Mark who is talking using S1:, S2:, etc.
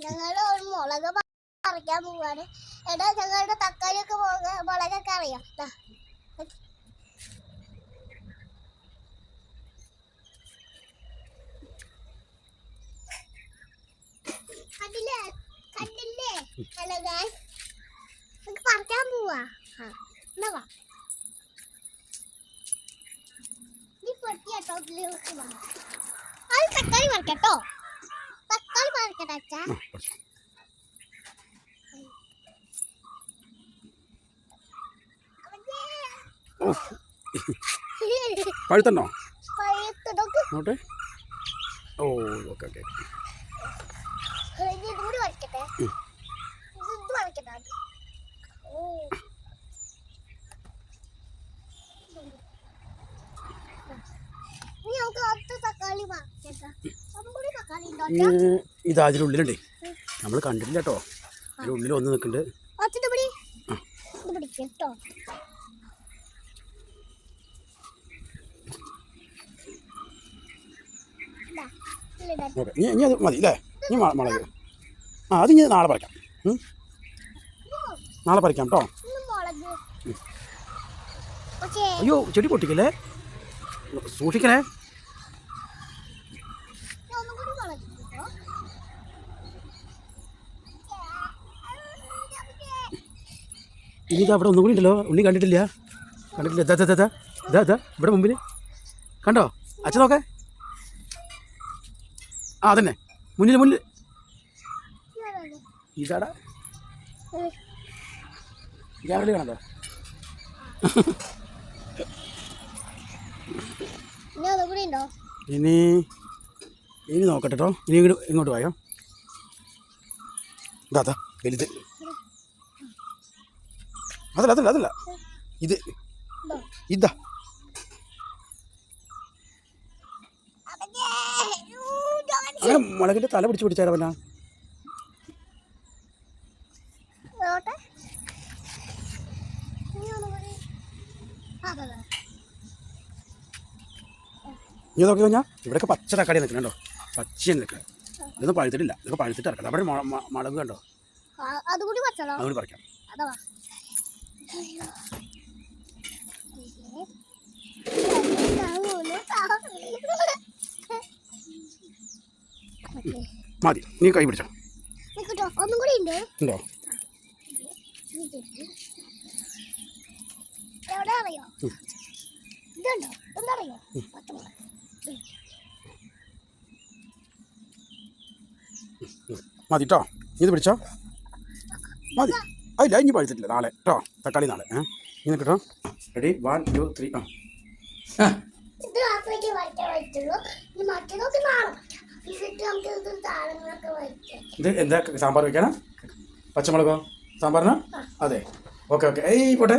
S1: ഞങ്ങളുടെ ഒരു മുളക് പറിക്കാൻ പോവാണ്. എടാ ഞങ്ങളുടെ തക്കാളിയൊക്കെ മുളകൊക്കെ അറിയാം. കണ്ടില്ലേ കണ്ടില്ലേ? ഹലോ ഗായ്സ്, നമുക്ക് പറിക്കാൻ പോവാ. എന്നാ വാ, നീ പൊട്ടിയാട്ടോ. അത് തക്കാളി പറിക്കട്ടോ, തക്കാളി പറിക്കട്ടെ അച്ഛാ.
S2: പഴുത്തന്നോ?
S1: പഴുത്തതൊക്കെ
S2: ഓ ഓക്കെ ഓക്കെ.
S1: ഇതും കൂടി പറിക്കട്ടെ. ഇത് പറിക്കട്ടെ. ഓ നീ നമുക്ക് ഒത്ത തക്കാളി പറിക്കട്ടെ. ഒന്നുകൂടി തക്കാളി ഉണ്ടോ?
S2: ഇത് അതിൻ്റെ ഉള്ളിലുണ്ടേ, നമ്മൾ കണ്ടിട്ടില്ല കേട്ടോ. അതിൻ്റെ ഉള്ളിൽ വന്ന് നിൽക്കുന്നുണ്ട്.
S1: ഒത്തിട്ട് പിടി, ഇത് പിടിക്കട്ടോ.
S2: ഓക്കെ, ഇനി അത് മതി അല്ലേ? ഇനി മുളക് അത് ഇനി നാളെ പറിക്കാം. നാളെ പറിക്കാം കേട്ടോ. അയ്യോ, ചെടി പൊട്ടിക്കല്ലേ, സൂക്ഷിക്കണേ. ഇനി ഇത് അവിടെ ഒന്നും കൂടി ഉണ്ടല്ലോ. ഉണ്ണി കണ്ടിട്ടില്ല. ഇതാ ഇവിടെ മുമ്പിൽ കണ്ടോ? അച്ഛൻ നോക്കേ. ആ അതന്നെ, മുന്നിൽ ഇതാടാ. രാവിലെ കാണാതോ. ഇനി നോക്കട്ടെ കേട്ടോ. ഇനി ഇങ്ങോട്ട് പോയോ. ഇതാ വലുത്. അതല്ല ഇത് ഇതാ. അങ്ങനെ മുളകിന്റെ തല പിടിച്ച് പിടിച്ചാലവനാ. ഇനി നോക്കി കഴിഞ്ഞാൽ ഇവിടെയൊക്കെ പച്ച തക്കാളി നിൽക്കണോ, പച്ച നിൽക്കണം. ഇതൊന്നും പഴുത്തിട്ടില്ല, ഇതൊക്കെ പഴുത്തിട്ട് ഇറക്കണം. അവിടെ മുളക് കണ്ടോ, അതുകൂടി പറിക്കാം. മതി, നീ കൈ പിടിച്ചോ.
S1: ഒന്നും കൂടി ഉണ്ടോ? എവിടെ അറിയോ? ഇതുണ്ടോ? എന്തറിയോ?
S2: മതി കേട്ടോ, ഇത് പിടിച്ചോ. മതി. അതില്ല, ഇനി പഴുത്തിട്ടില്ല. നാളെ കേട്ടോ, തക്കാളി നാളെ. ഇങ്ങനെ കേട്ടോ. റെഡി, 1 2 3. ഇത് എന്താ സാമ്പാർ വയ്ക്കാനാ? പച്ചമുളകോ സാമ്പാറിനാ? അതെ, ഓക്കെ ഓക്കെ. ഏയ് പോട്ടെ.